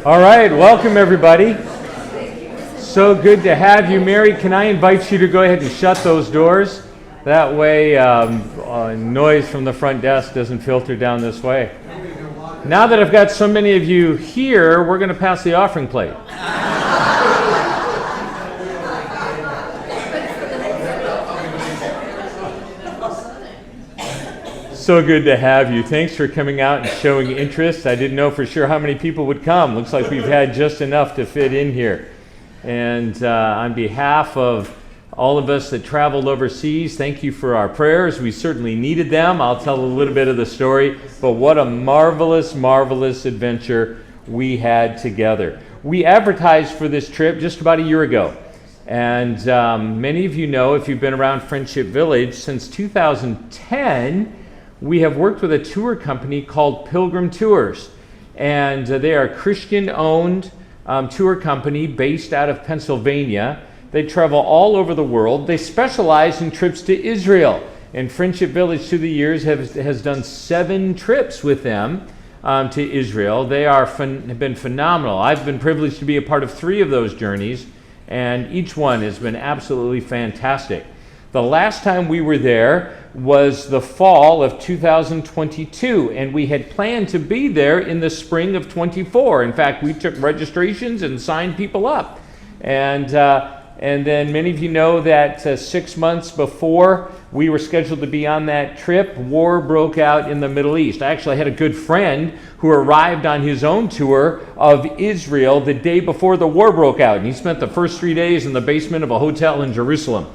All right, welcome everybody. So good to have you. Mary, can I invite you to go ahead and shut those doors? That way noise from the front desk doesn't filter down this way. Now that I've got so many of you here, we're going to pass the offering plate. So good to have you. Thanks for coming out and showing interest. I didn't know for sure how many people would come. Looks like we've had just enough to fit in here. And on behalf of all of us that traveled overseas, thank you for our prayers. We certainly needed them. I'll tell a little bit of the story, but what a marvelous, marvelous adventure we had together. We advertised for this trip just about a year ago. And many of you know, if you've been around Friendship Village, since 2010, we have worked with a tour company called Pilgrim Tours. And they are a Christian-owned tour company based out of Pennsylvania. They travel all over the world. They specialize in trips to Israel. And Friendship Village through the years has done 7 trips with them to Israel. They have been phenomenal. I've been privileged to be a part of 3 of those journeys, and each one has been absolutely fantastic. The last time we were there was the fall of 2022, and we had planned to be there in the spring of 24. In fact, we took registrations and signed people up. And then many of you know that 6 months before we were scheduled to be on that trip, war broke out in the Middle East. I actually had a good friend who arrived on his own tour of Israel the day before the war broke out, and he spent the first 3 days in the basement of a hotel in Jerusalem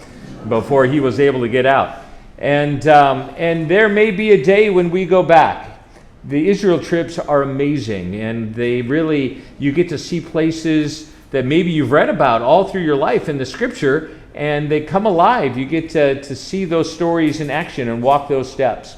before he was able to get out. And there may be a day when we go back. The Israel trips are amazing, and you get to see places that maybe you've read about all through your life in the scripture, and they come alive. You get to see those stories in action and walk those steps.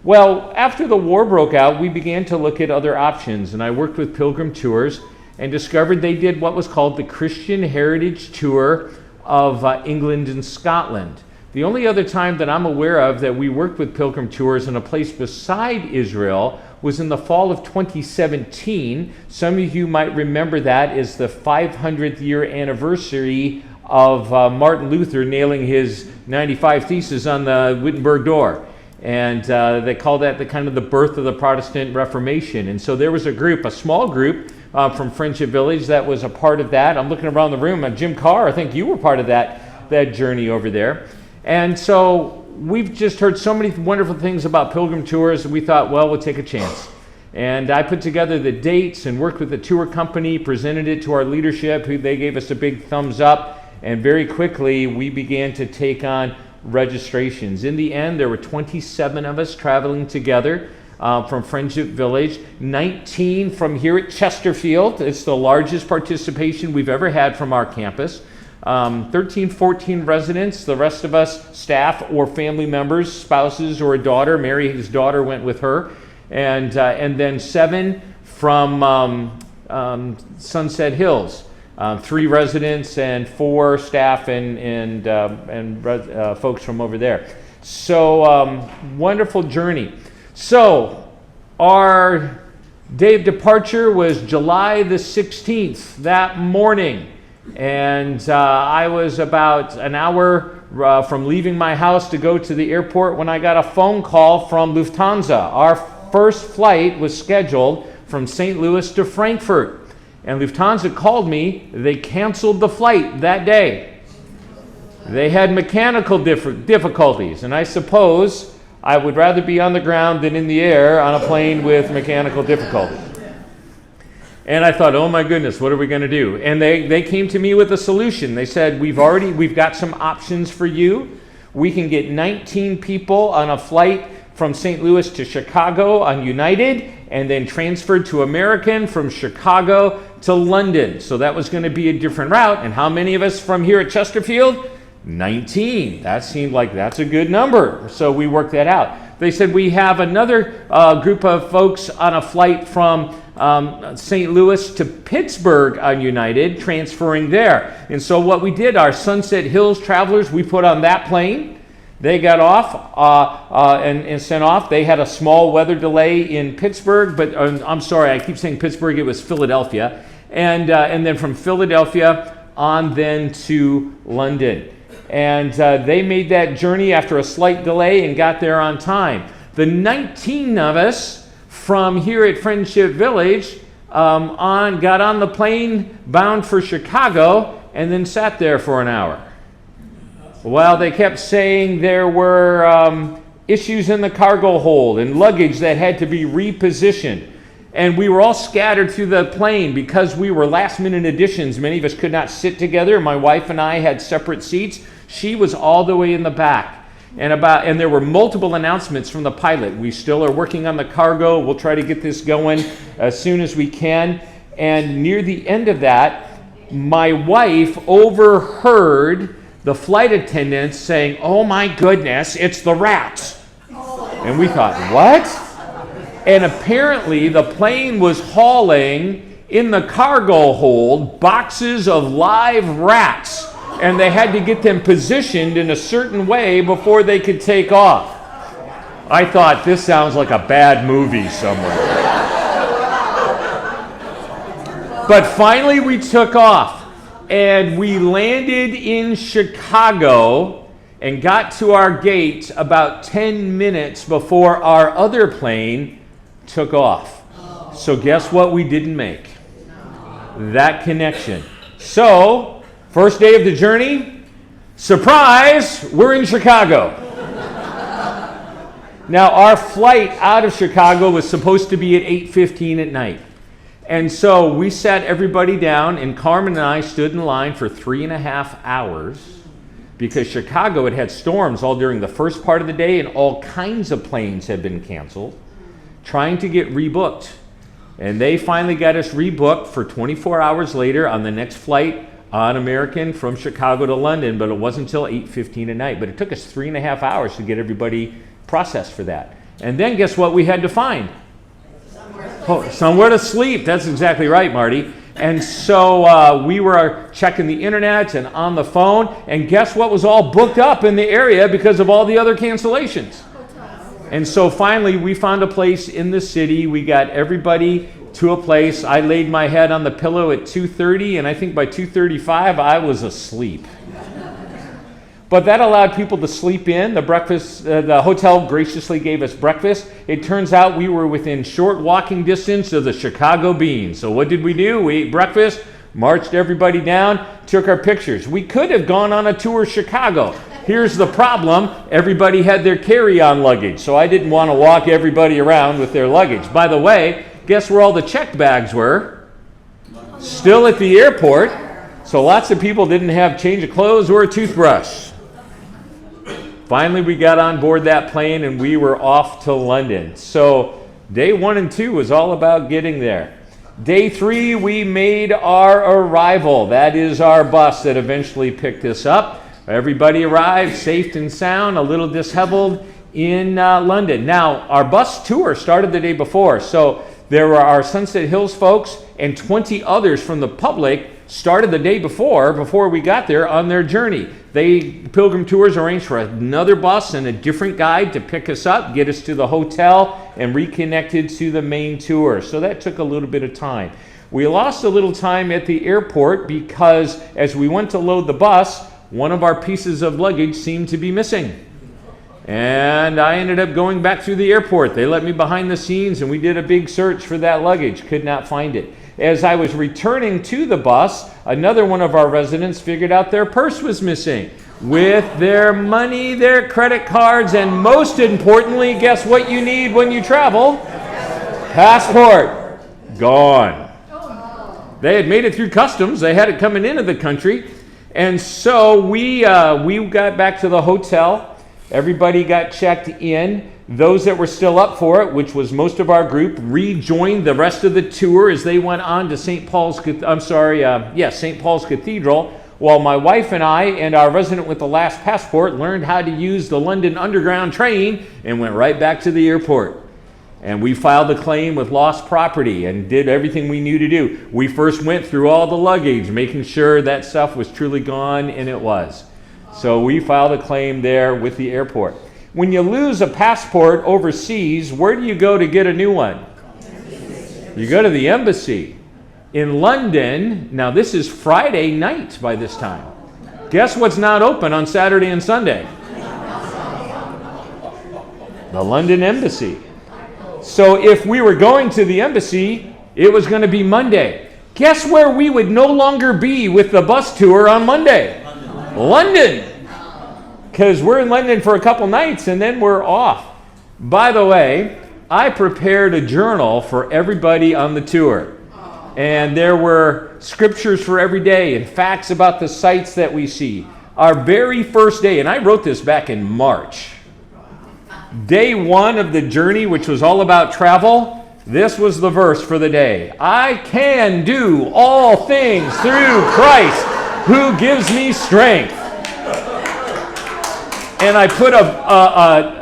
Well, after the war broke out, we began to look at other options, and I worked with Pilgrim Tours and discovered they did what was called the Christian Heritage Tour of England and Scotland. The only other time that I'm aware of that we worked with Pilgrim Tours in a place beside Israel was in the fall of 2017. Some of you might remember that as the 500th year anniversary of Martin Luther nailing his 95 Theses on the Wittenberg door. And they call that the birth of the Protestant Reformation. And so there was a small group from Friendship Village that was a part of that. I'm looking around the room, Jim Carr, I think you were part of that journey over there. And so we've just heard so many wonderful things about Pilgrim Tours, and we thought, well, we'll take a chance. And I put together the dates and worked with the tour company, presented it to our leadership, who they gave us a big thumbs up, and very quickly we began to take on registrations. In the end, there were 27 of us traveling together from Friendship Village, 19 from here at Chesterfield. It's the largest participation we've ever had from our campus. 13, 14 residents, the rest of us staff or family members, spouses or a daughter. Mary, his daughter, went with her. And then 7 from Sunset Hills. 3 residents and 4 staff and folks from over there. So wonderful journey. So our day of departure was July the 16th, that morning. And I was about an hour from leaving my house to go to the airport when I got a phone call from Lufthansa. Our first flight was scheduled from St. Louis to Frankfurt. And Lufthansa called me. They canceled the flight that day. They had mechanical difficulties. And I suppose I would rather be on the ground than in the air on a plane with mechanical difficulties. And I thought, oh my goodness, what are we going to do? And they came to me with a solution. They said, we've got some options for you. We can get 19 people on a flight from St. Louis to Chicago on United, and then transferred to American from Chicago to London. So that was going to be a different route. And how many of us from here at Chesterfield? 19. That seemed like that's a good number. So we worked that out. They said, we have another group of folks on a flight from St. Louis to Pittsburgh on United, transferring there. And so what we did, our Sunset Hills travelers, we put on that plane. They got off and sent off. They had a small weather delay in Pittsburgh, but I'm sorry, I keep saying Pittsburgh, it was Philadelphia. And then from Philadelphia on then to London. And they made that journey after a slight delay and got there on time. The 19 of us from here at Friendship Village got on the plane bound for Chicago and then sat there for an hour. Well, they kept saying there were issues in the cargo hold and luggage that had to be repositioned. And we were all scattered through the plane because we were last-minute additions. Many of us could not sit together. My wife and I had separate seats. She was all the way in the back. And there were multiple announcements from the pilot. We still are working on the cargo. We'll try to get this going as soon as we can. And near the end of that, my wife overheard the flight attendants saying, "Oh my goodness, it's the rats." And we thought, what? And apparently the plane was hauling in the cargo hold boxes of live rats, and they had to get them positioned in a certain way before they could take off. I thought, this sounds like a bad movie somewhere. But finally we took off, and we landed in Chicago and got to our gate about 10 minutes before our other plane took off. So guess what we didn't make? That connection. So, first day of the journey, surprise, we're in Chicago. Now, our flight out of Chicago was supposed to be at 8:15 at night. And so we sat everybody down, and Carmen and I stood in line for 3.5 hours because Chicago had storms all during the first part of the day, and all kinds of planes had been canceled, trying to get rebooked. And they finally got us rebooked for 24 hours later on the next flight on American from Chicago to London, but it wasn't until 8:15 at night. But it took us 3.5 hours to get everybody processed for that. And then guess what we had to find? Somewhere to sleep. That's exactly right, Marty. And so we were checking the internet and on the phone, and guess what was all booked up in the area because of all the other cancellations? And so finally we found a place in the city. We got everybody to a place. I laid my head on the pillow at 2:30, and I think by 2:35 I was asleep. But that allowed people to sleep in. The hotel graciously gave us breakfast. It turns out we were within short walking distance of the Chicago Bean. So what did we do? We ate breakfast, marched everybody down, took our pictures. We could have gone on a tour of Chicago. Here's the problem. Everybody had their carry-on luggage, so I didn't want to walk everybody around with their luggage. By the way, guess where all the checked bags were? Still at the airport. So lots of people didn't have change of clothes or a toothbrush. Finally, we got on board that plane and we were off to London. So day 1 and 2 was all about getting there. Day 3, we made our arrival. That is our bus that eventually picked us up. Everybody arrived safe and sound, a little disheveled in London. Now, our bus tour started the day before. So there were our Sunset Hills folks and 20 others from the public started the day before we got there on their journey. Pilgrim Tours arranged for another bus and a different guide to pick us up, get us to the hotel, and reconnected to the main tour. So that took a little bit of time. We lost a little time at the airport because as we went to load the bus, one of our pieces of luggage seemed to be missing. And I ended up going back through the airport. They let me behind the scenes and we did a big search for that luggage. Could not find it. As I was returning to the bus, another one of our residents figured out their purse was missing with their money, their credit cards, and most importantly, guess what you need when you travel? Passport. Gone. They had made it through customs. They had it coming into the country. And so we got back to the hotel. Everybody got checked in. Those that were still up for it, which was most of our group, rejoined the rest of the tour as they went on to St. Paul's Cathedral, while my wife and I and our resident with the last passport learned how to use the London Underground train and went right back to the airport. And we filed a claim with lost property and did everything we knew to do. We first went through all the luggage, making sure that stuff was truly gone, and it was. So we filed a claim there with the airport. When you lose a passport overseas, where do you go to get a new one? You go to the embassy. In London, now this is Friday night by this time. Guess what's not open on Saturday and Sunday? The London embassy. So if we were going to the embassy, it was going to be Monday. Guess where we would no longer be with the bus tour on Monday? London. Because we're in London for a couple nights and then we're off. By the way, I prepared a journal for everybody on the tour. And there were scriptures for every day and facts about the sights that we see. Our very first day, and I wrote this back in March. Day one of the journey, which was all about travel, this was the verse for the day. I can do all things through Christ who gives me strength. And I put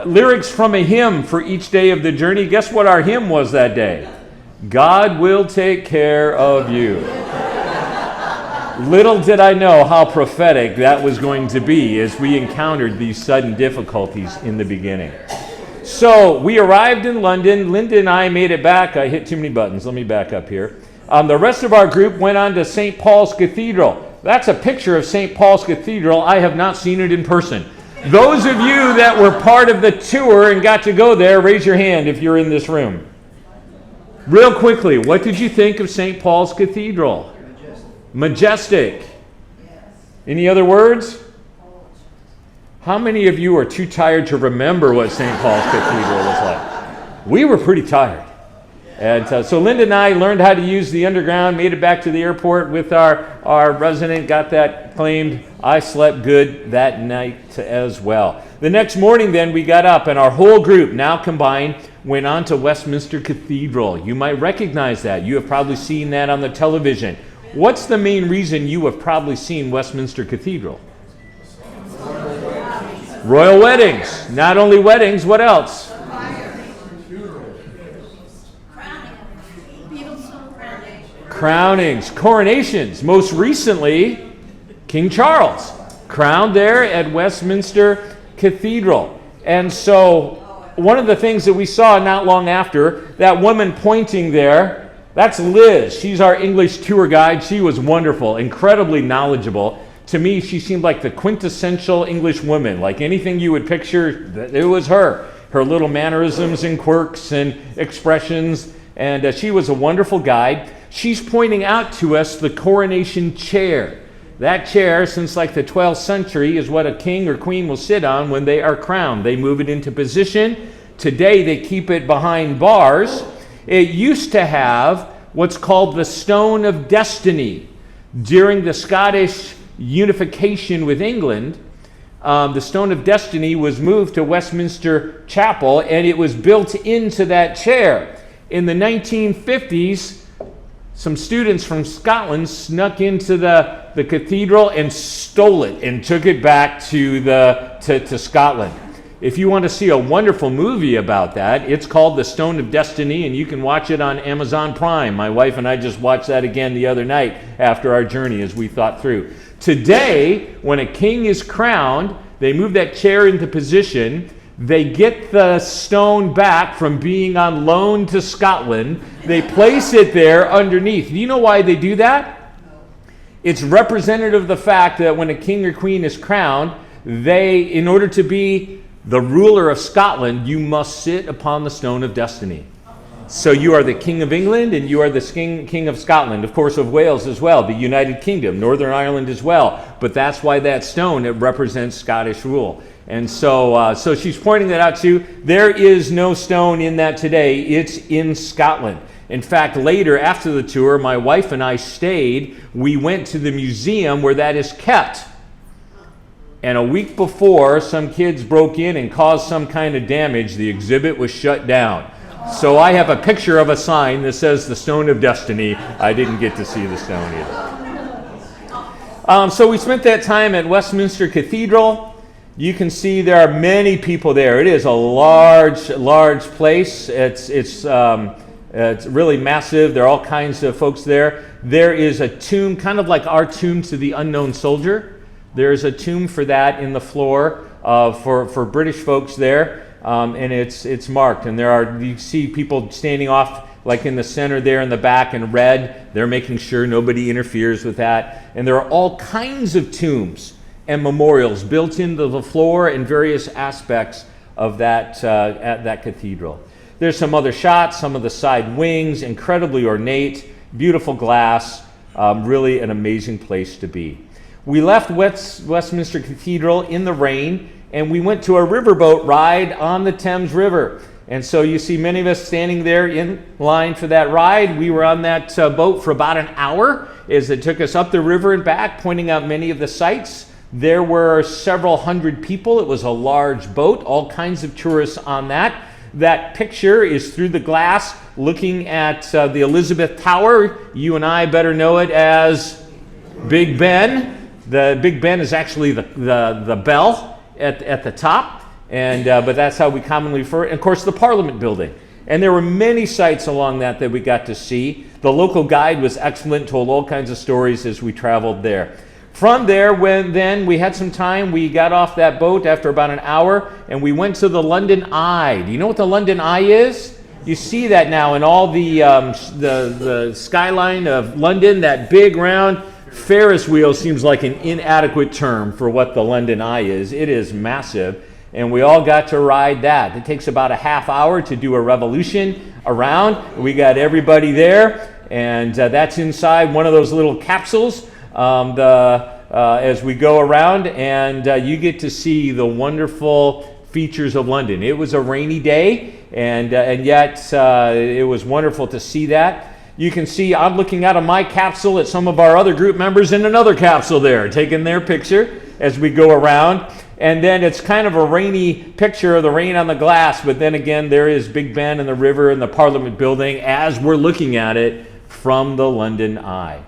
lyrics from a hymn for each day of the journey. Guess what our hymn was that day? God will take care of you. Little did I know how prophetic that was going to be as we encountered these sudden difficulties in the beginning. So we arrived in London. Linda and I made it back. I hit too many buttons. Let me back up here. The rest of our group went on to St. Paul's Cathedral. That's a picture of St. Paul's Cathedral. I have not seen it in person. Those of you that were part of the tour and got to go there, raise your hand if you're in this room. Real quickly, what did you think of St. Paul's Cathedral? Majestic. Any other words? How many of you are too tired to remember what St. Paul's Cathedral was like? We were pretty tired. And so Linda and I learned how to use the underground, made it back to the airport with our resident, got that claimed. I slept good that night as well. The next morning then we got up and our whole group, now combined, went on to Westminster Cathedral. You might recognize that. You have probably seen that on the television. What's the main reason you have probably seen Westminster Cathedral? Royal weddings. Not only weddings, what else? Crownings, coronations. Most recently, King Charles crowned there at Westminster Cathedral. And so one of the things that we saw not long after, that woman pointing there, that's Liz. She's our English tour guide. She was wonderful, incredibly knowledgeable. To me, she seemed like the quintessential English woman. Like anything you would picture, it was her. Her little mannerisms and quirks and expressions. And she was a wonderful guide. She's pointing out to us the coronation chair. That chair, since like the 12th century, is what a king or queen will sit on when they are crowned. They move it into position. Today, they keep it behind bars. It used to have what's called the Stone of Destiny. During the Scottish unification with England, the Stone of Destiny was moved to Westminster Chapel, and it was built into that chair. In the 1950s, some students from Scotland snuck into the cathedral and stole it and took it back to Scotland. If you want to see a wonderful movie about that, it's called The Stone of Destiny, and you can watch it on Amazon Prime. My wife and I just watched that again the other night after our journey as we thought through. Today, when a king is crowned, they move that chair into position. They get the stone back from being on loan to Scotland. They place it there underneath. Do you know why they do that? It's representative of the fact that when a king or queen is crowned, in order to be the ruler of Scotland, you must sit upon the Stone of Destiny. So you are the King of England and you are the King of Scotland, of course of Wales as well, the United Kingdom, Northern Ireland as well. But that's why that stone, it represents Scottish rule. And so she's pointing that out too. There is no stone in that today. It's in Scotland. In fact, later after the tour, my wife and I stayed. We went to the museum where that is kept. And a week before, some kids broke in and caused some kind of damage. The exhibit was shut down. So I have a picture of a sign that says the Stone of Destiny. I didn't get to see the stone either. So we spent that time at Westminster Cathedral. You can see there are many people there. It is a large place. It's really massive. There are all kinds of folks there. There is a tomb, kind of like our tomb to the unknown soldier. There's a tomb for that in the floor for British folks there, and it's marked. And you see people standing off like in the center there in the back in red. They're making sure nobody interferes with that. And there are all kinds of tombs and memorials built into the floor in various aspects of that cathedral. There's some other shots, some of the side wings, incredibly ornate, beautiful glass, really an amazing place to be. We left Westminster Cathedral in the rain, and we went to a riverboat ride on the Thames River. And so you see many of us standing there in line for that ride. We were on that boat for about an hour as it took us up the river and back, pointing out many of the sights. There were several hundred people. It was a large boat, all kinds of tourists on that. That picture is through the glass looking at the Elizabeth Tower. You and I better know it as Big Ben. The Big Ben is actually the bell at the top. But that's how we commonly refer it. And of course, the Parliament Building. And there were many sights along that we got to see. The local guide was excellent, told all kinds of stories as we traveled there. From there, then we had some time, we got off that boat after about an hour, and we went to the London Eye. Do you know what the London Eye is? You see that now in all the skyline of London, that big round Ferris wheel seems like an inadequate term for what the London Eye is. It is massive. And we all got to ride that. It takes about a half hour to do a revolution around. We got everybody there, and that's inside one of those little capsules as we go around, and you get to see the wonderful features of London. It was a rainy day, and yet it was wonderful to see that. You can see I'm looking out of my capsule at some of our other group members in another capsule there, taking their picture as we go around. And then it's kind of a rainy picture of the rain on the glass, but then again, there is Big Ben and the river and the Parliament Building as we're looking at it from the London Eye.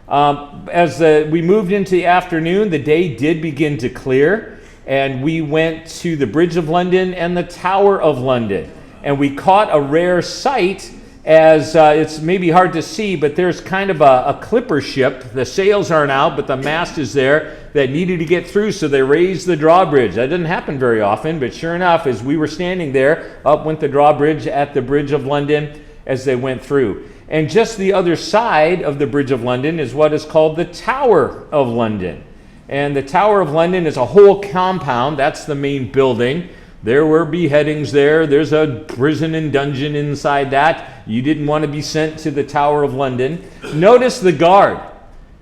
As we moved into the afternoon, the day did begin to clear, and we went to the Bridge of London and the Tower of London. And we caught a rare sight, as it's maybe hard to see, but there's kind of a clipper ship. The sails aren't out, but the mast is there that needed to get through, so they raised the drawbridge. That doesn't happen very often, but sure enough, as we were standing there, up went the drawbridge at the Bridge of London as they went through. And just the other side of the Bridge of London is what is called the Tower of London. And the Tower of London is a whole compound. That's the main building. There were beheadings there. There's a prison and dungeon inside that. You didn't want to be sent to the Tower of London. Notice the guard.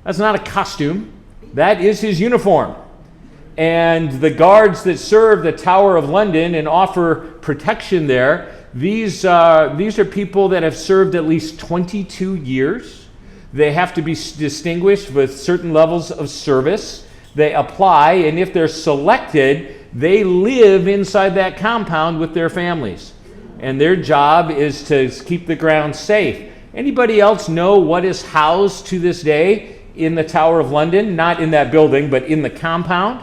That's not a costume. That is his uniform. And the guards that serve the Tower of London and offer protection there, these are people that have served at least 22 years. They have to be distinguished with certain levels of service. They apply, and if they're selected, they live inside that compound with their families. And their job is to keep the ground safe. Anybody else know what is housed to this day in the Tower of London? Not in that building, but in the compound?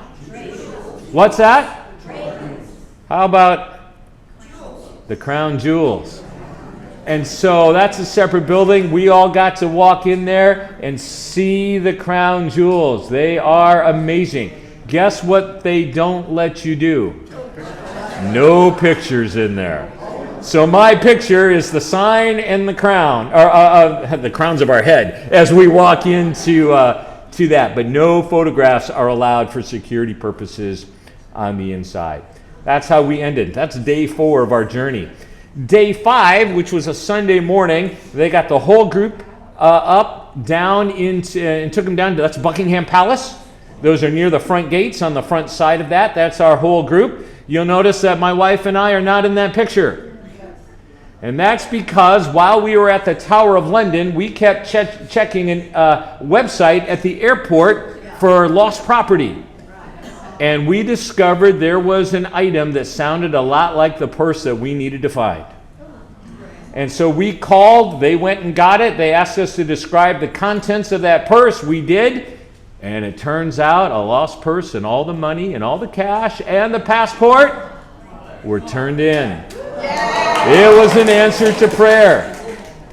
What's that? How about the crown jewels? And so that's a separate building. We all got to walk in there and see the crown jewels. They are amazing. Guess what they don't let you do? No pictures in there. So my picture is the sign and the crown, or the crowns of our head, as we walk into to that. But no photographs are allowed for security purposes on the inside. That's how we ended. That's day 4 of our journey. Day 5, which was a Sunday morning, they got the whole group up, down into, and took them down to, that's Buckingham Palace. Those are near the front gates on the front side of that. That's our whole group. You'll notice that my wife and I are not in that picture. And that's because while we were at the Tower of London, we kept checking a website at the airport for lost property. And we discovered there was an item that sounded a lot like the purse that we needed to find. And so we called, they went and got it. They asked us to describe the contents of that purse. We did. And it turns out a lost purse and all the money and all the cash and the passport were turned in. It was an answer to prayer.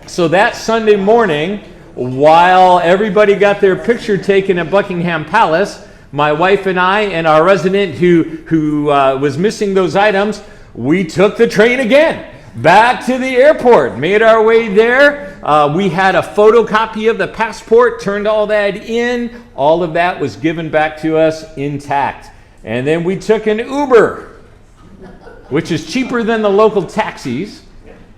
So that Sunday morning, while everybody got their picture taken at Buckingham Palace, My wife and I and our resident who was missing those items, we took the train again. Back to the airport, made our way there. We had a photocopy of the passport, turned all that in. All of that was given back to us intact. And then we took an Uber, which is cheaper than the local taxis.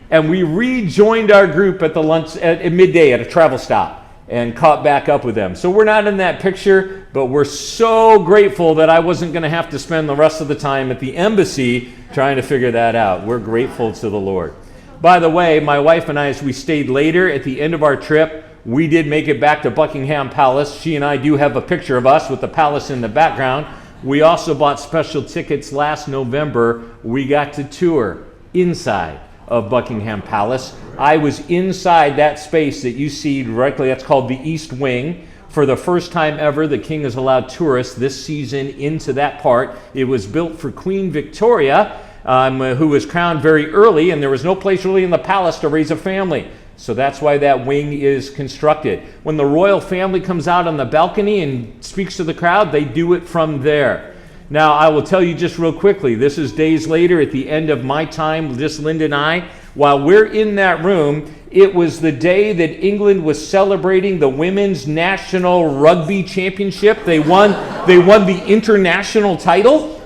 And we rejoined our group at the lunch at midday at a travel stop and caught back up with them. So we're not in that picture, but we're so grateful that I wasn't going to have to spend the rest of the time at the embassy trying to figure that out. We're grateful to the Lord. By the way, my wife and I, as we stayed later at the end of our trip, we did make it back to Buckingham Palace. She and I do have a picture of us with the palace in the background. We also bought special tickets last November. We got to tour inside of Buckingham Palace. I was inside that space that you see directly, that's called the East Wing. For the first time ever, the king has allowed tourists this season into that part. It was built for Queen Victoria, who was crowned very early, and there was no place really in the palace to raise a family. So that's why that wing is constructed. When the royal family comes out on the balcony and speaks to the crowd, they do it from there. Now, I will tell you just real quickly, this is days later at the end of my time, just Linda and I. While we're in that room, it was the day that England was celebrating the Women's National Rugby Championship. They won the international title,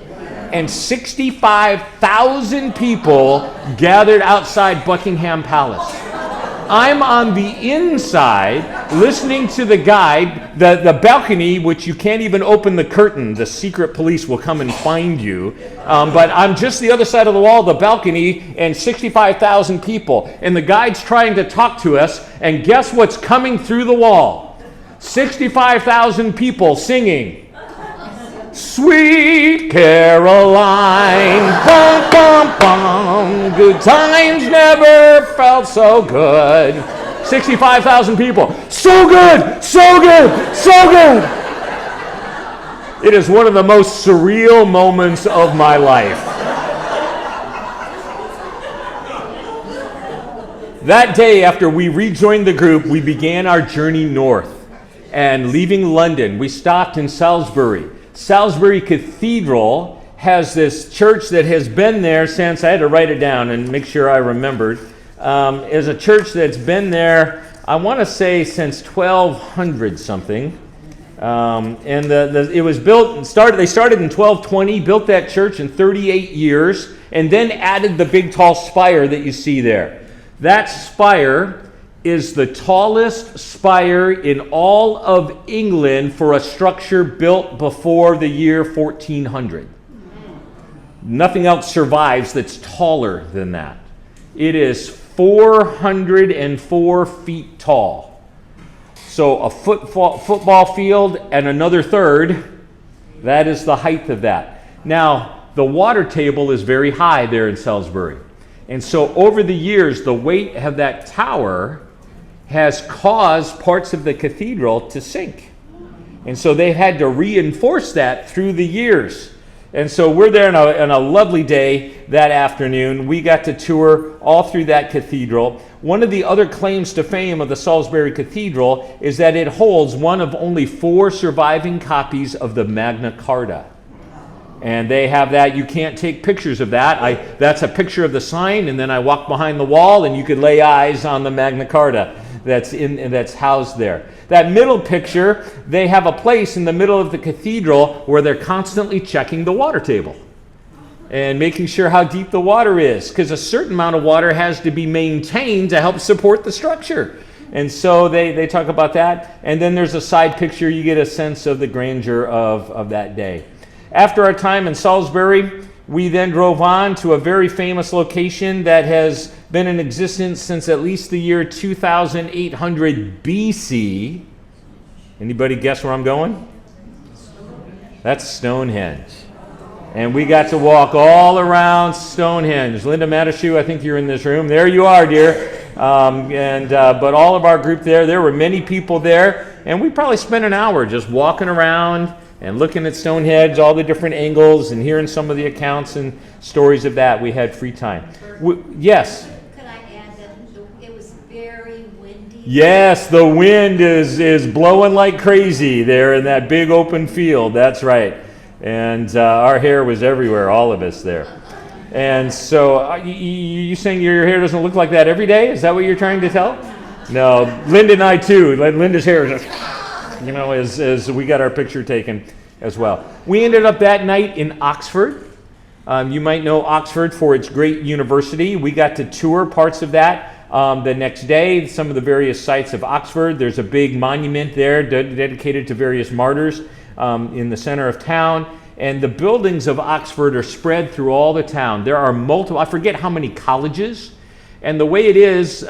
and 65,000 people gathered outside Buckingham Palace. I'm on the inside listening to the guide, the balcony, which you can't even open the curtain. The secret police will come and find you. But I'm just the other side of the wall, the balcony, and 65,000 people. And the guide's trying to talk to us, and guess what's coming through the wall? 65,000 people singing, "Sweet Caroline, bum, bum, bum, good times never felt so good." 65,000 people. So good, so good, so good. It is one of the most surreal moments of my life. That day, after we rejoined the group, we began our journey north. And leaving London, we stopped in Salisbury. Salisbury Cathedral has this church that has been there since, I had to write it down and make sure I remembered, is a church that's been there, I want to say, since 1200 something. It was built, they started in 1220, built that church in 38 years, and then added the big tall spire that you see there. That spire is the tallest spire in all of England for a structure built before the year 1400. Nothing else survives that's taller than that. It is 404 feet tall. So a football field and another third, that is the height of that. Now, the water table is very high there in Salisbury. And so over the years, the weight of that tower has caused parts of the cathedral to sink. And so they had to reinforce that through the years. And so we're there on a lovely day that afternoon. We got to tour all through that cathedral. One of the other claims to fame of the Salisbury Cathedral is that it holds one of only 4 surviving copies of the Magna Carta. And they have that. You can't take pictures of that. That's a picture of the sign, and then I walk behind the wall, and you could lay eyes on the Magna Carta that's housed there. That middle picture, they have a place in the middle of the cathedral where they're constantly checking the water table and making sure how deep the water is, because a certain amount of water has to be maintained to help support the structure. And so they talk about that. And then there's a side picture. You get a sense of the grandeur of that day. After our time in Salisbury, we then drove on to a very famous location that has been in existence since at least the year 2800 BC. Anybody guess where I'm going? That's Stonehenge. And we got to walk all around Stonehenge. Linda Matashu, I think you're in this room. There you are, dear. But all of our group there were many people there. And we probably spent an hour just walking around and looking at Stonehenge, all the different angles, and hearing some of the accounts and stories of that. We had free time. Yes? Could I add that it was very windy Yes, the wind is blowing like crazy there in that big open field. That's right. And our hair was everywhere, all of us there. And so you saying your hair doesn't look like that every day? Is that what you're trying to tell? No, Linda and I too. Linda's hair is just, as we got our picture taken as well. We ended up that night in Oxford. You might know Oxford for its great university. We got to tour parts of that. The next day, some of the various sites of Oxford. There's a big monument there dedicated to various martyrs in the center of town. And the buildings of Oxford are spread through all the town. There are multiple, I forget how many colleges. And the way it is,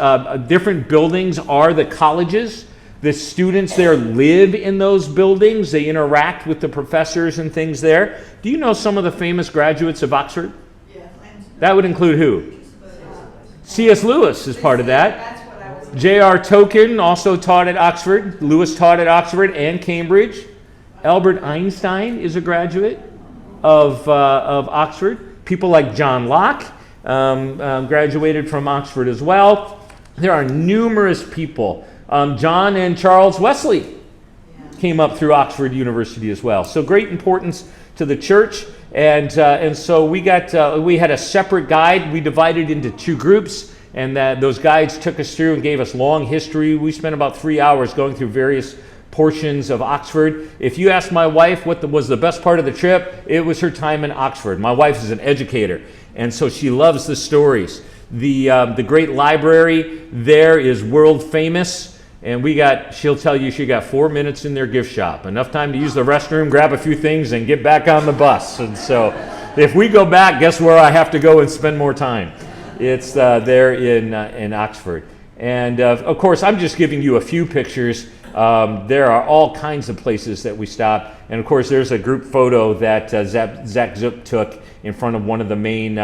different buildings are the colleges. The students there live in those buildings. They interact with the professors and things there. Do you know some of the famous graduates of Oxford? Yeah. That would include who? C.S. Lewis is part of that. J.R. Tolkien also taught at Oxford. Lewis taught at Oxford and Cambridge. Albert Einstein is a graduate of Oxford. People like John Locke graduated from Oxford as well. There are numerous people. John and Charles Wesley came up through Oxford University as well. So great importance to the church. And so we had a separate guide. We divided into two groups, and those guides took us through and gave us long history. We spent about 3 hours going through various portions of Oxford. If you ask my wife what was the best part of the trip, it was her time in Oxford. My wife is an educator, and so she loves the stories. The great library there is world famous. And she'll tell you she got 4 minutes in their gift shop. Enough time to use the restroom, grab a few things, and get back on the bus. And so if we go back, guess where I have to go and spend more time? It's there in Oxford. And of course, I'm just giving you a few pictures. There are all kinds of places that we stopped. And of course, there's a group photo that Zach Zook took in front of one of the main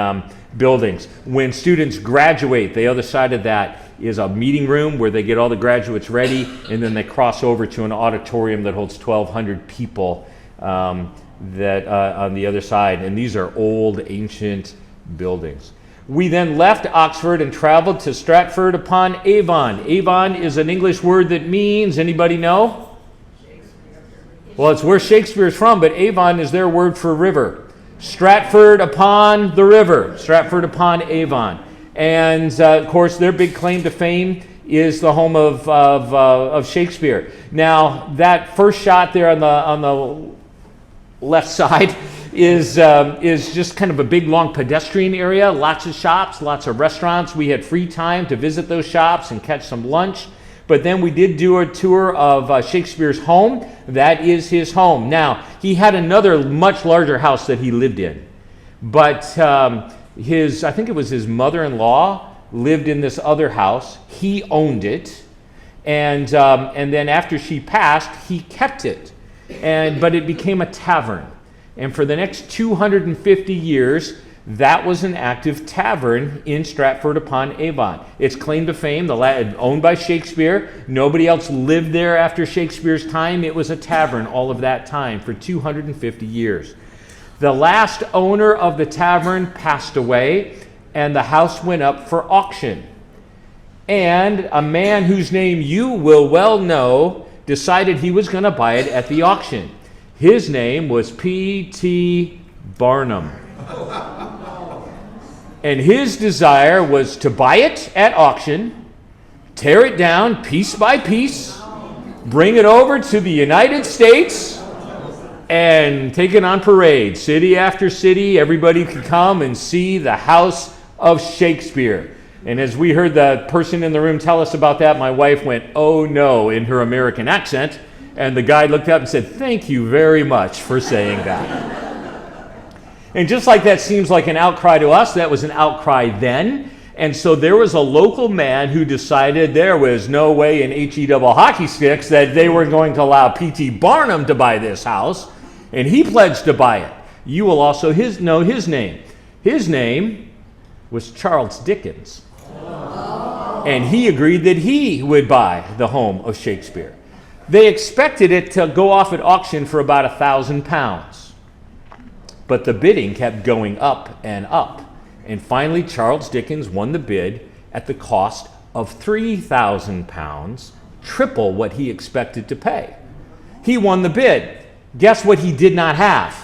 buildings. When students graduate, the other side of that is a meeting room where they get all the graduates ready, and then they cross over to an auditorium that holds 1,200 people on the other side. And these are old, ancient buildings. We then left Oxford and traveled to Stratford upon Avon. Avon is an English word that means, anybody know? Well, it's where Shakespeare is from, but Avon is their word for river. Stratford upon the river, Stratford upon Avon. And of course, their big claim to fame is the home of Shakespeare. Now, that first shot there on the left side is just kind of a big, long pedestrian area. Lots of shops, lots of restaurants. We had free time to visit those shops and catch some lunch. But then we did do a tour of Shakespeare's home. That is his home. Now, he had another much larger house that he lived in. But I think it was his mother-in-law lived in this other house. He owned it. And then after she passed, he kept it. But it became a tavern. And for the next 250 years, that was an active tavern in Stratford upon Avon. Its claim to fame, owned by Shakespeare. Nobody else lived there after Shakespeare's time. It was a tavern all of that time for 250 years. The last owner of the tavern passed away, and the house went up for auction. And a man whose name you will well know decided he was going to buy it at the auction. His name was P.T. Barnum. And his desire was to buy it at auction, tear it down piece by piece, bring it over to the United States, and take it on parade. City after city, everybody could come and see the house of Shakespeare. And as we heard the person in the room tell us about that, my wife went, "Oh no," in her American accent. And the guy looked up and said, "Thank you very much for saying that." And just like that seems like an outcry to us, that was an outcry then. And so there was a local man who decided there was no way in HE double hockey sticks that they were going to allow P.T. Barnum to buy this house. And he pledged to buy it. You will also know his name. His name was Charles Dickens. And he agreed that he would buy the home of Shakespeare. They expected it to go off at auction for about £1,000. But the bidding kept going up and up. And finally, Charles Dickens won the bid at the cost of 3,000 pounds, triple what he expected to pay. He won the bid. Guess what he did not have?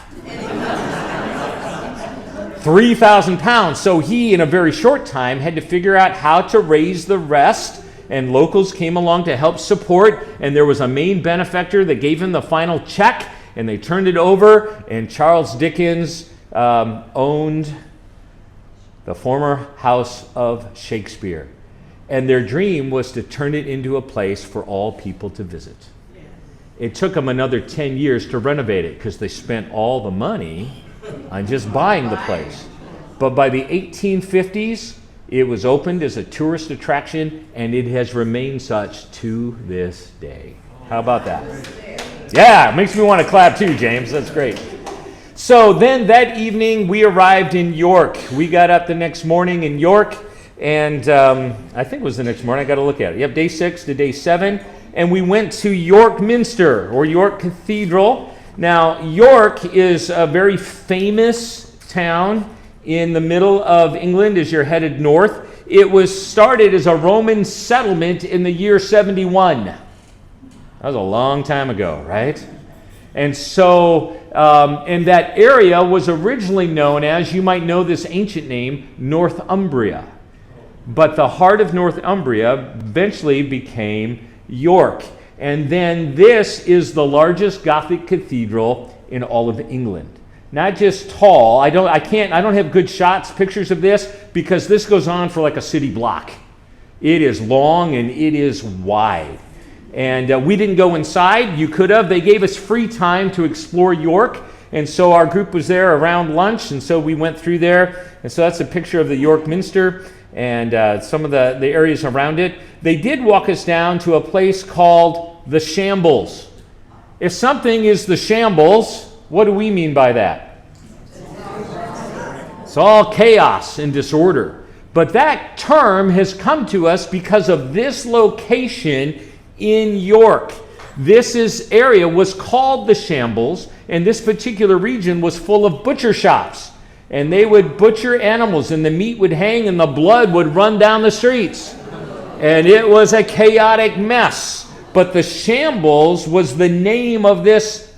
3,000 pounds. So he, in a very short time, had to figure out how to raise the rest, and locals came along to help support, and there was a main benefactor that gave him the final check, and they turned it over, and Charles Dickens owned the former house of Shakespeare. And their dream was to turn it into a place for all people to visit. It took them another 10 years to renovate it because they spent all the money on just buying the place. But by the 1850s, it was opened as a tourist attraction, and it has remained such to this day. How about that? Yeah, it makes me want to clap too, James. That's great. So then that evening, we arrived in York. We got up the next morning in York, and I think it was the next morning. I got to look at it. Yep, day 6 to day 7. And we went to York Minster, or York Cathedral. Now, York is a very famous town in the middle of England as you're headed north. It was started as a Roman settlement in the year 71. That was a long time ago, right? And so, and that area was originally known as, you might know this ancient name, Northumbria. But the heart of Northumbria eventually became York. And then this is the largest Gothic cathedral in all of England. Not just tall. I don't have good pictures of this, because this goes on for like a city block. It is long and it is wide. And we didn't go inside. You could have. They gave us free time to explore York. And so our group was there around lunch, and so we went through there. And so that's a picture of the York Minster and some of the areas around it. They did walk us down to a place called the Shambles. If something is the Shambles, what do we mean by that? It's all chaos and disorder. But that term has come to us because of this location in York. This area was called the Shambles, and this particular region was full of butcher shops. And they would butcher animals, and the meat would hang, and the blood would run down the streets. And it was a chaotic mess. But the Shambles was the name of this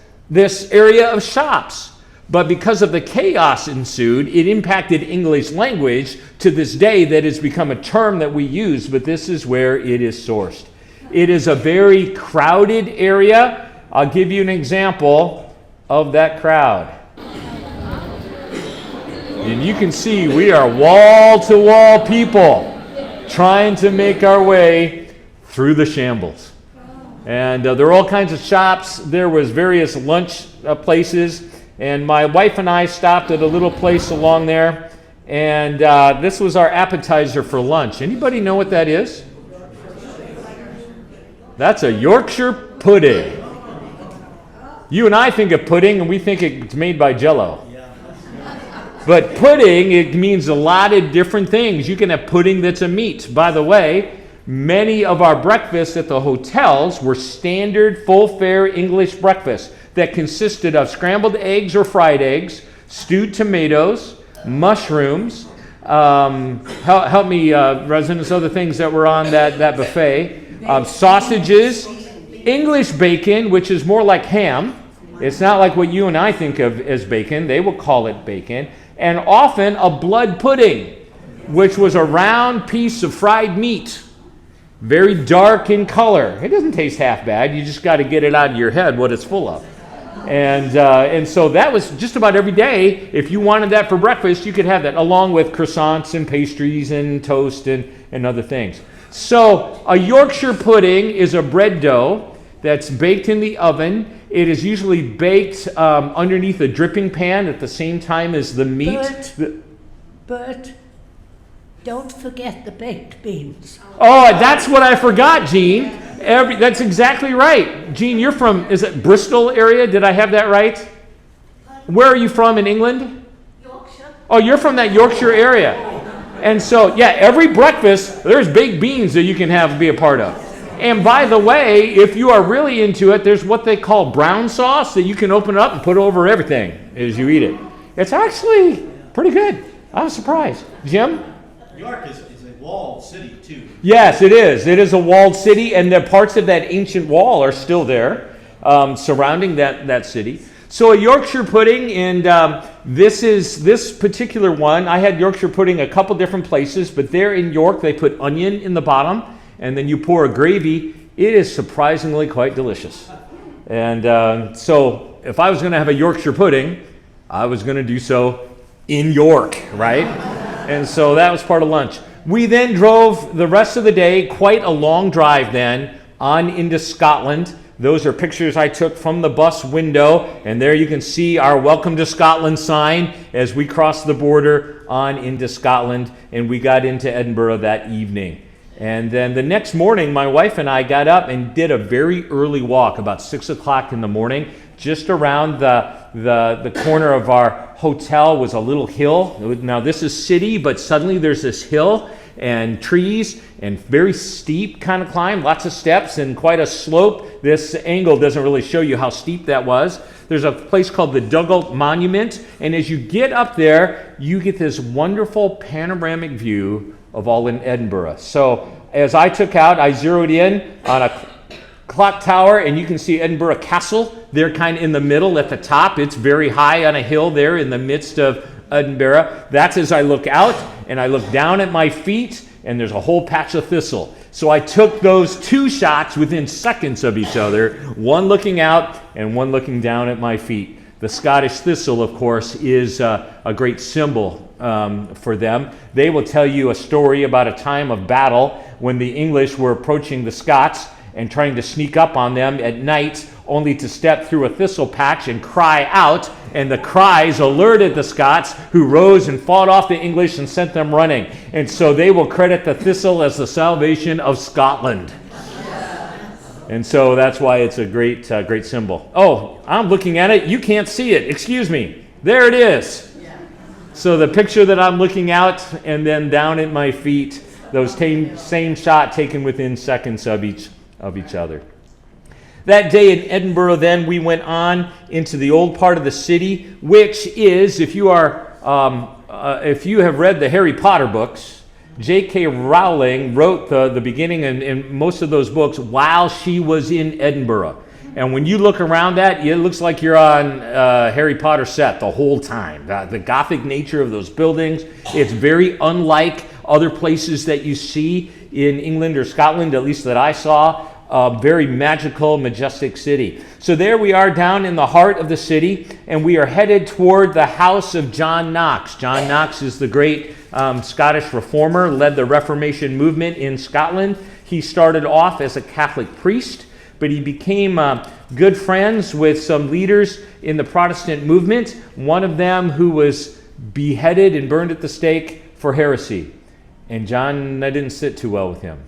area of shops. But because of the chaos ensued, it impacted English language to this day. That has become a term that we use, but this is where it is sourced. It is a very crowded area. I'll give you an example of that crowd. And you can see we are wall-to-wall people trying to make our way through the Shambles. And there were all kinds of shops. There was various lunch places. And my wife and I stopped at a little place along there. And this was our appetizer for lunch. Anybody know what that is? That's a Yorkshire pudding. You and I think of pudding, and we think it's made by Jell-O. But pudding, it means a lot of different things. You can have pudding that's a meat. By the way, many of our breakfasts at the hotels were standard full-fare English breakfasts that consisted of scrambled eggs or fried eggs, stewed tomatoes, mushrooms, help me, residents, other things that were on that buffet, sausages, English bacon, which is more like ham. It's not like what you and I think of as bacon. They will call it bacon. And often a blood pudding, which was a round piece of fried meat, very dark in color. It doesn't taste half bad. You just got to get it out of your head what it's full of. And so that was just about every day. If you wanted that for breakfast, you could have that, along with croissants and pastries and toast and other things. So a Yorkshire pudding is a bread dough that's baked in the oven. It is usually baked underneath a dripping pan at the same time as the meat. Bert, don't forget the baked beans. Oh, that's what I forgot, Gene. That's exactly right. Gene, you're from, is it Bristol area? Did I have that right? Where are you from in England? Yorkshire. Oh, you're from that Yorkshire area. And so, yeah, every breakfast, there's baked beans that you can have be a part of. And by the way, if you are really into it, there's what they call brown sauce that you can open up and put over everything as you eat it. It's actually pretty good. I was surprised. Jim? York is a walled city too. Yes, it is. It is a walled city, and the parts of that ancient wall are still there, surrounding that city. So a Yorkshire pudding, and this particular one, I had Yorkshire pudding a couple different places, but there in York they put onion in the bottom, and then you pour a gravy. It is surprisingly quite delicious. And so if I was going to have a Yorkshire pudding, I was going to do so in York, right? And so that was part of lunch. We then drove the rest of the day, quite a long drive then, on into Scotland. Those are pictures I took from the bus window, and there you can see our Welcome to Scotland sign as we crossed the border on into Scotland, and we got into Edinburgh that evening. And then the next morning, my wife and I got up and did a very early walk, about 6 o'clock in the morning. Just around the corner of our hotel was a little hill. Now this is city, but suddenly there's this hill and trees and very steep kind of climb, lots of steps and quite a slope. This angle doesn't really show you how steep that was. There's a place called the Dugald Monument, and as you get up there, you get this wonderful panoramic view of all in Edinburgh. So as I took out, I zeroed in on a clock tower, and you can see Edinburgh Castle. They're kind of in the middle at the top. It's very high on a hill there in the midst of Edinburgh. That's as I look out, and I look down at my feet, and there's a whole patch of thistle. So I took those two shots within seconds of each other, one looking out and one looking down at my feet. The Scottish thistle, of course, is a great symbol for them. They will tell you a story about a time of battle when the English were approaching the Scots and trying to sneak up on them at night, only to step through a thistle patch and cry out, and the cries alerted the Scots, who rose and fought off the English and sent them running. And so they will credit the thistle as the salvation of Scotland. And so that's why it's a great symbol. Oh, I'm looking at it. You can't see it. Excuse me. There it is. So the picture that I'm looking out, and then down at my feet, those same shot taken within seconds of each other. That day in Edinburgh, then, we went on into the old part of the city, which is, if you have read the Harry Potter books, J.K. Rowling wrote the beginning and most of those books while she was in Edinburgh. And when you look around that, it looks like you're on Harry Potter set the whole time. The Gothic nature of those buildings, it's very unlike other places that you see in England or Scotland, at least that I saw. A very magical, majestic city. So there we are down in the heart of the city, and we are headed toward the house of John Knox. John Knox is the great Scottish reformer, led the Reformation movement in Scotland. He started off as a Catholic priest, but he became good friends with some leaders in the Protestant movement, one of them who was beheaded and burned at the stake for heresy. And John, that didn't sit too well with him.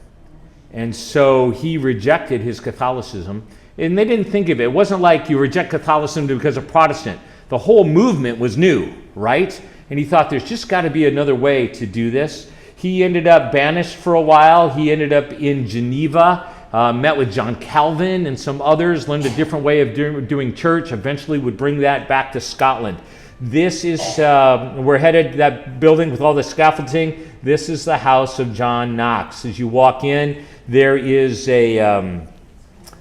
And so he rejected his Catholicism. And they didn't think of it. It wasn't like you reject Catholicism because of Protestant. The whole movement was new, right? And he thought there's just got to be another way to do this. He ended up banished for a while. He ended up in Geneva, met with John Calvin and some others, learned a different way of doing church, eventually would bring that back to Scotland. This is, we're headed to that building with all the scaffolding. This is the house of John Knox. As you walk in, there is a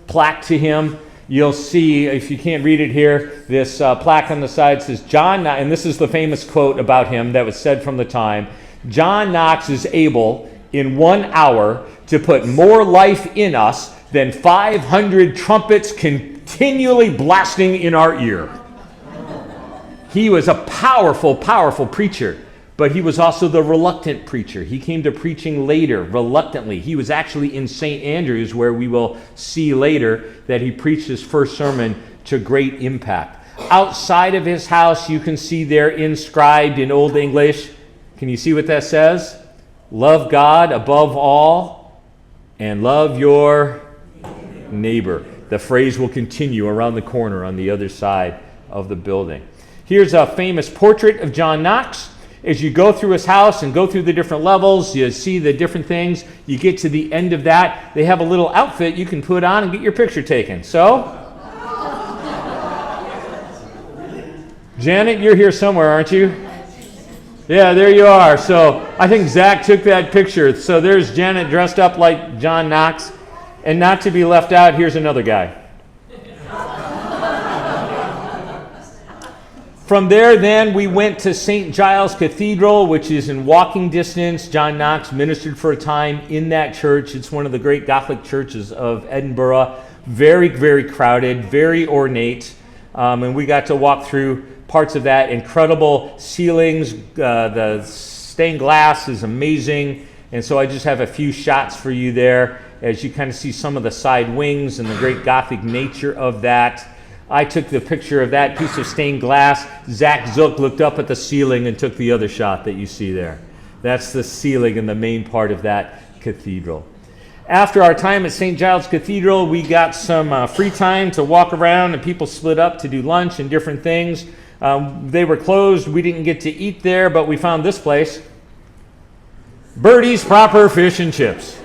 plaque to him. You'll see, if you can't read it here, this plaque on the side says, John Knox, and this is the famous quote about him that was said from the time, John Knox is able in 1 hour to put more life in us than 500 trumpets continually blasting in our ear. He was a powerful, powerful preacher, but he was also the reluctant preacher. He came to preaching later, reluctantly. He was actually in St. Andrews, where we will see later that he preached his first sermon to great impact. Outside of his house, you can see there inscribed in Old English, can you see what that says? Love God above all and love your neighbor. The phrase will continue around the corner on the other side of the building. Here's a famous portrait of John Knox. As you go through his house and go through the different levels, you see the different things. You get to the end of that. They have a little outfit you can put on and get your picture taken. So, Janet, you're here somewhere, aren't you? Yeah, there you are. So I think Zach took that picture. So there's Janet dressed up like John Knox. And not to be left out, here's another guy. From there, then, we went to St. Giles Cathedral, which is in walking distance. John Knox ministered for a time in that church. It's one of the great Gothic churches of Edinburgh. Very, very crowded, very ornate. And we got to walk through parts of that. Incredible ceilings. The stained glass is amazing. And so I just have a few shots for you there as you kind of see some of the side wings and the great Gothic nature of that. I took the picture of that piece of stained glass. Zach Zook looked up at the ceiling and took the other shot that you see there. That's the ceiling and the main part of that cathedral. After our time at St. Giles Cathedral, we got some free time to walk around, and people split up to do lunch and different things. They were closed. We didn't get to eat there, but we found this place. Birdie's Proper Fish and Chips.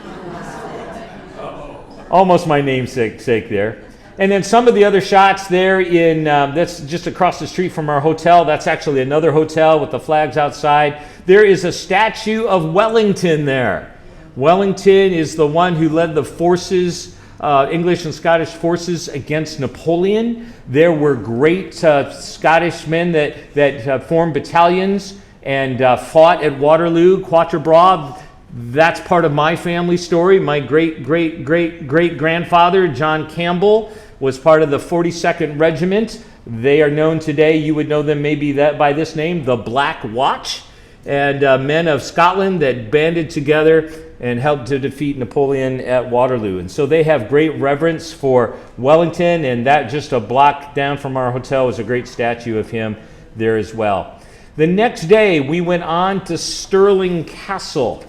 Almost my namesake there. And then some of the other shots there that's just across the street from our hotel. That's actually another hotel with the flags outside. There is a statue of Wellington there. Wellington is the one who led the forces, English and Scottish forces against Napoleon. There were great Scottish men that formed battalions and fought at Waterloo, Quatre Bras. That's part of my family story. My great-great-great-great-grandfather, John Campbell, was part of the 42nd Regiment. They are known today, you would know them maybe by this name, the Black Watch, and men of Scotland that banded together and helped to defeat Napoleon at Waterloo. And so they have great reverence for Wellington, and that just a block down from our hotel is a great statue of him there as well. The next day, we went on to Stirling Castle.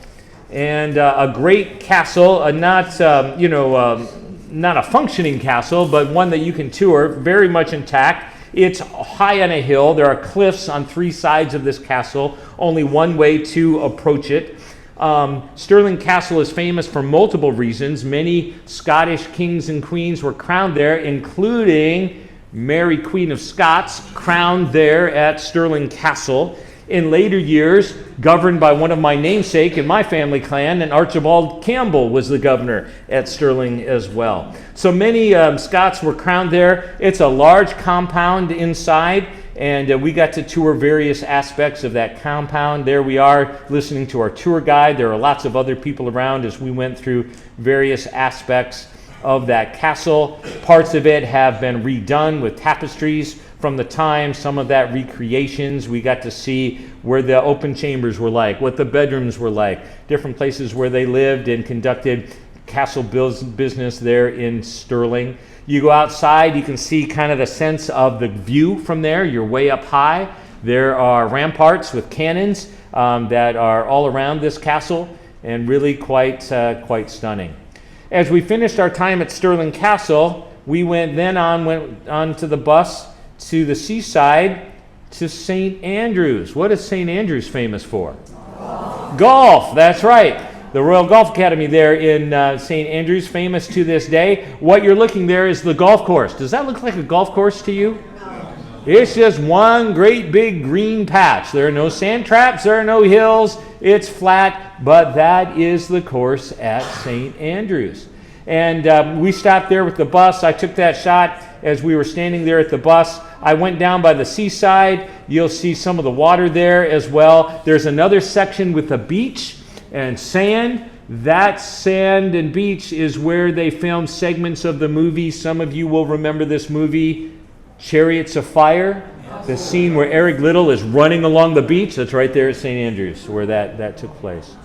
And a great castle, not a functioning castle, but one that you can tour, very much intact. It's high on a hill. There are cliffs on three sides of this castle, only one way to approach it. Stirling Castle is famous for multiple reasons. Many Scottish kings and queens were crowned there, including Mary, Queen of Scots, crowned there at Stirling Castle. In later years, governed by one of my namesake in my family clan, and Archibald Campbell was the governor at Stirling as well. So many Scots were crowned there. It's a large compound inside, and we got to tour various aspects of that compound. There we are listening to our tour guide. There are lots of other people around as we went through various aspects of that castle. Parts of it have been redone with tapestries from the time, some of that recreations. We got to see where the open chambers were like, what the bedrooms were like, different places where they lived and conducted castle business there in Stirling. You go outside, you can see kind of the sense of the view from there. You're way up high. There are ramparts with cannons that are all around this castle, and really quite stunning. As we finished our time at Stirling Castle, we went on to the bus to the seaside to St. Andrews. What is St. Andrews famous for? Golf, that's right. The Royal Golf Academy there in St. Andrews, famous to this day. What you're looking there is the golf course. Does that look like a golf course to you? No. It's just one great big green patch. There are no sand traps, there are no hills. It's flat, but that is the course at St. Andrews. And we stopped there with the bus. I took that shot as we were standing there at the bus. I went down by the seaside. You'll see some of the water there as well. There's another section with a beach and sand. That sand and beach is where they filmed segments of the movie. Some of you will remember this movie, Chariots of Fire. The scene where Eric Liddell is running along the beach. That's right there at St. Andrews where that took place.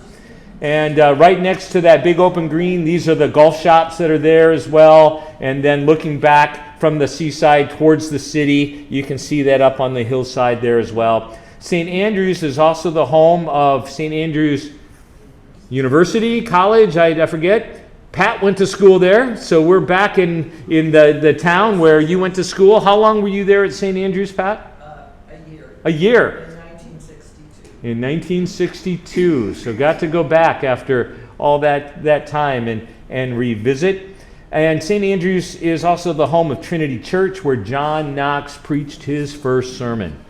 And right next to that big open green, these are the golf shops that are there as well. And then looking back from the seaside towards the city, you can see that up on the hillside there as well. St. Andrews is also the home of St. Andrews University, college, I forget. Pat went to school there, so we're back in the town where you went to school. How long were you there at St. Andrews, Pat? A year. A year. In 1962. In 1962, so got to go back after all that time and revisit. And St. Andrews is also the home of Trinity Church, where John Knox preached his first sermon.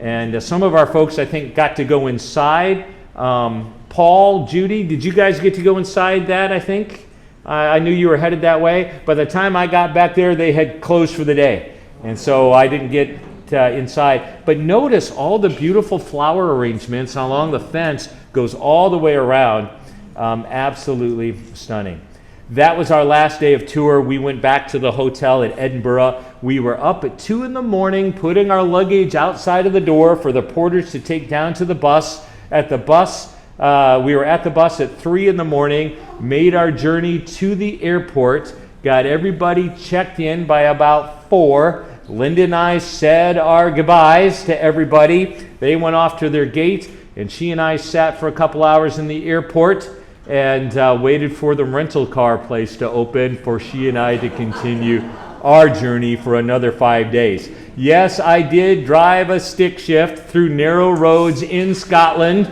And some of our folks, I think, got to go inside. Paul, Judy, did you guys get to go inside that, I think? I knew you were headed that way. By the time I got back there, they had closed for the day. And so I didn't get inside. But notice all the beautiful flower arrangements along the fence goes all the way around. Absolutely stunning. That was our last day of tour. We went back to the hotel at Edinburgh. We were up at 2 in the morning putting our luggage outside of the door for the porters to take down to the bus. We were at the bus at 3 in the morning, made our journey to the airport, got everybody checked in by about 4. Linda and I said our goodbyes to everybody. They went off to their gate, and she and I sat for a couple hours in the airport and waited for the rental car place to open for she and I to continue our journey for another 5 days. Yes, I did drive a stick shift through narrow roads in Scotland.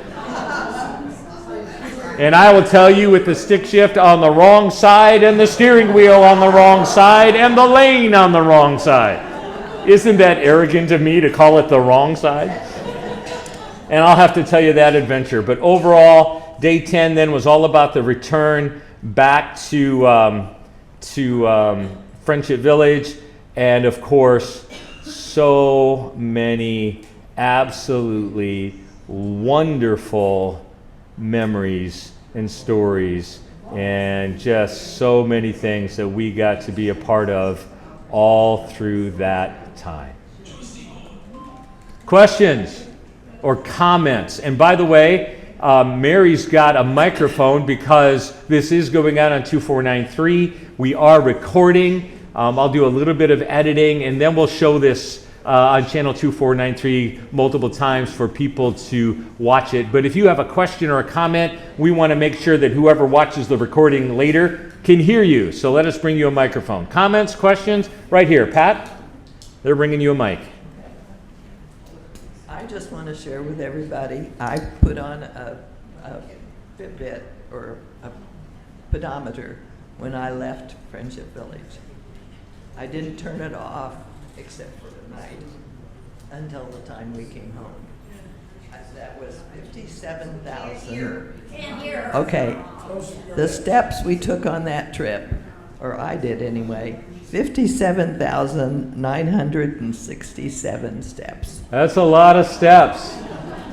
And I will tell you, with the stick shift on the wrong side and the steering wheel on the wrong side and the lane on the wrong side. Isn't that arrogant of me to call it the wrong side? And I'll have to tell you that adventure. But overall, day 10 then was all about the return back to Friendship Village. And of course, so many absolutely wonderful memories and stories, and just so many things that we got to be a part of all through that time. Questions or comments? And by the way, Mary's got a microphone because this is going out on 2493. We are recording. I'll do a little bit of editing, and then we'll show this on channel 2493 multiple times for people to watch it. But if you have a question or a comment, we want to make sure that whoever watches the recording later can hear you. So let us bring you a microphone. Comments, questions? Right here. Pat, they're bringing you a mic. I just want to share with everybody, I put on a Fitbit or a pedometer when I left Friendship Village. I didn't turn it off except for the night until the time we came home. That was 57,000. Okay, the steps we took on that trip, or I did anyway, 57,967 steps. That's a lot of steps.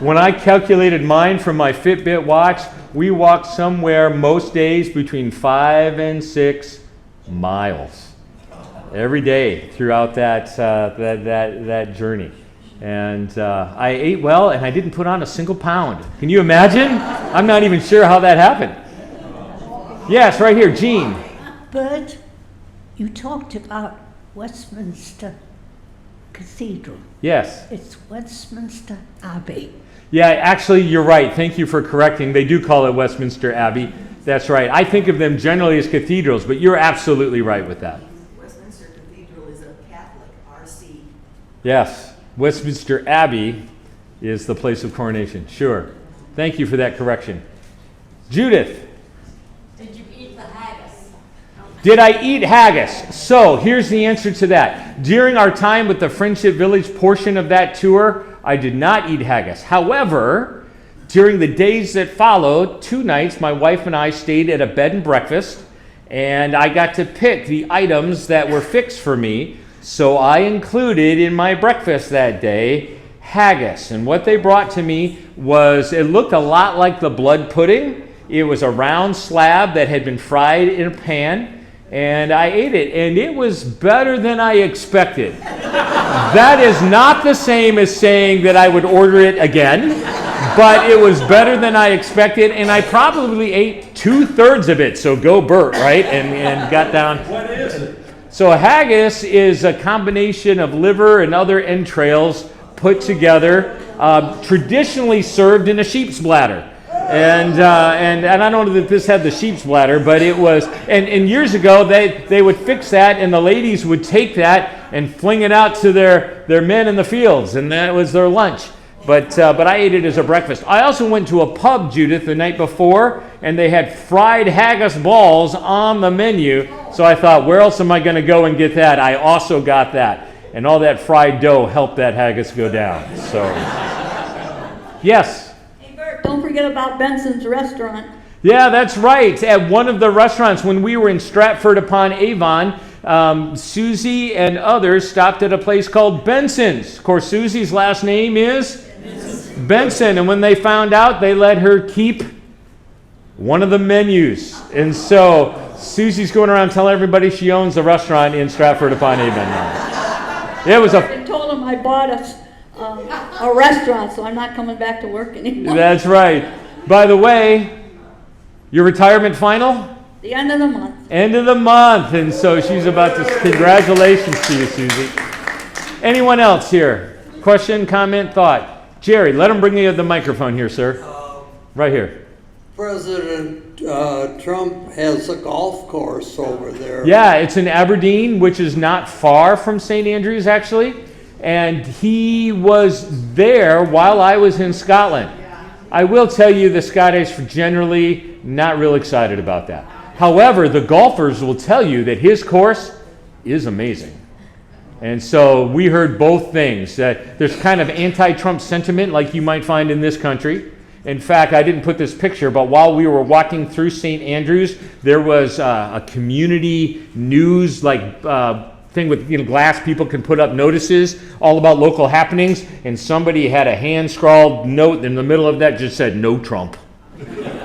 When I calculated mine from my Fitbit watch, we walked somewhere most days between 5 and 6 miles every day throughout that journey. And I ate well, and I didn't put on a single pound. Can you imagine? I'm not even sure how that happened. Yes, right here, Jean. But you talked about Westminster Cathedral. Yes. It's Westminster Abbey. Yeah, actually, you're right. Thank you for correcting. They do call it Westminster Abbey. That's right. I think of them generally as cathedrals, but you're absolutely right with that. Westminster Cathedral is a Catholic RC. Yes. Westminster Abbey is the place of coronation. Sure. Thank you for that correction. Judith. Did you eat the haggis? Did I eat haggis? So here's the answer to that. During our time with the Friendship Village portion of that tour, I did not eat haggis. However, during the days that followed, 2 nights, my wife and I stayed at a bed and breakfast, and I got to pick the items that were fixed for me. So I included in my breakfast that day haggis. And what they brought to me was, it looked a lot like the blood pudding. It was a round slab that had been fried in a pan, and I ate it, and it was better than I expected. That is not the same as saying that I would order it again, but it was better than I expected, and I probably ate 2/3 of it, so go Bert, right? And got down. What is it? So a haggis is a combination of liver and other entrails put together, traditionally served in a sheep's bladder. And I don't know that this had the sheep's bladder, but it was, and years ago they would fix that, and the ladies would take that and fling it out to their men in the fields, and that was their lunch. But I ate it as a breakfast. I also went to a pub, Judith, the night before, and they had fried haggis balls on the menu. So I thought, where else am I going to go and get that? I also got that. and all that fried dough helped that haggis go down. So, yes. Hey Bert, don't forget about Benson's Restaurant. Yeah, that's right. At one of the restaurants when we were in Stratford-upon-Avon, Susie and others stopped at a place called Benson's. Of course, Susie's last name is Benson, and when they found out, they let her keep one of the menus. And so Susie's going around telling everybody she owns a restaurant in Stratford-upon-Avon now. It was I told him I bought a restaurant, so I'm not coming back to work anymore. That's right. By the way, your retirement final? The end of the month. End of the month. And so she's about to, congratulations to you, Susie. Anyone else here? Question, comment, thought? Jerry, let him bring you the microphone here, sir. Right here. President Trump has a golf course over there. Yeah, it's in Aberdeen, which is not far from St. Andrews, actually. And he was there while I was in Scotland. I will tell you the Scottish are generally not real excited about that. However, the golfers will tell you that his course is amazing. And so we heard both things, that there's kind of anti-Trump sentiment like you might find in this country. In fact, I didn't put this picture, but while we were walking through St. Andrews, there was a community news thing with glass. People can put up notices all about local happenings, and somebody had a hand-scrawled note in the middle of that just said, "No Trump."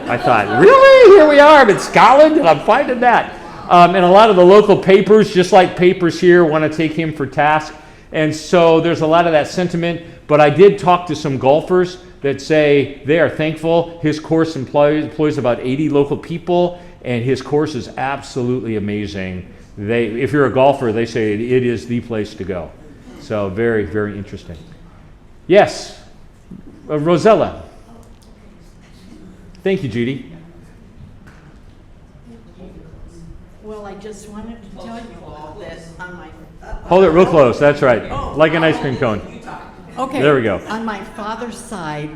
I thought, really? Here we are. I'm in Scotland, and I'm finding that. And a lot of the local papers, just like papers here, want to take him for task. And so there's a lot of that sentiment. But I did talk to some golfers that say they are thankful. His course employs about 80 local people, and his course is absolutely amazing. If you're a golfer, they say it is the place to go. So very, very interesting. Yes, Rosella. Thank you, Judy. Well, I just wanted to tell you all that on my... Hold it real close. That's right. Like an ice cream cone. Okay. There we go. On my father's side,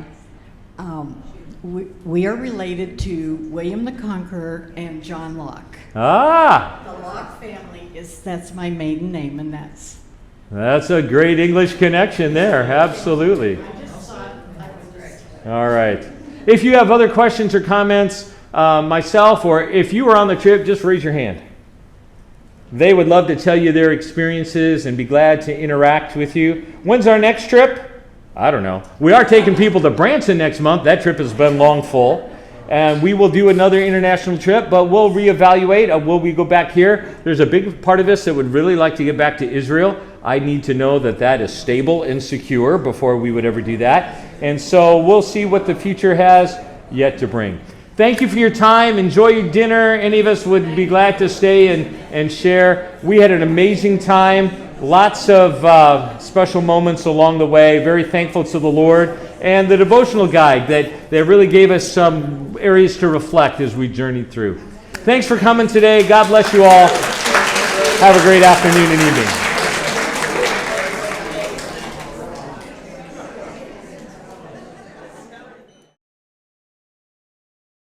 we are related to William the Conqueror and John Locke. Ah, The Locke family that's my maiden name, and that's a great English connection there. Absolutely. I just thought I would just... All right. If you have other questions or comments, myself, or if you were on the trip, just raise your hand. They would love to tell you their experiences and be glad to interact with you. When's our next trip? I don't know. We are taking people to Branson next month. That trip has been long full. And we will do another international trip, but we'll reevaluate. Will we go back here? There's a big part of us that would really like to get back to Israel. I need to know that that is stable and secure before we would ever do that. And so we'll see what the future has yet to bring. Thank you for your time. Enjoy your dinner. Any of us would be glad to stay and share. We had an amazing time. Lots of special moments along the way. Very thankful to the Lord. And the devotional guide that really gave us some areas to reflect as we journeyed through. Thanks for coming today. God bless you all. Have a great afternoon and evening.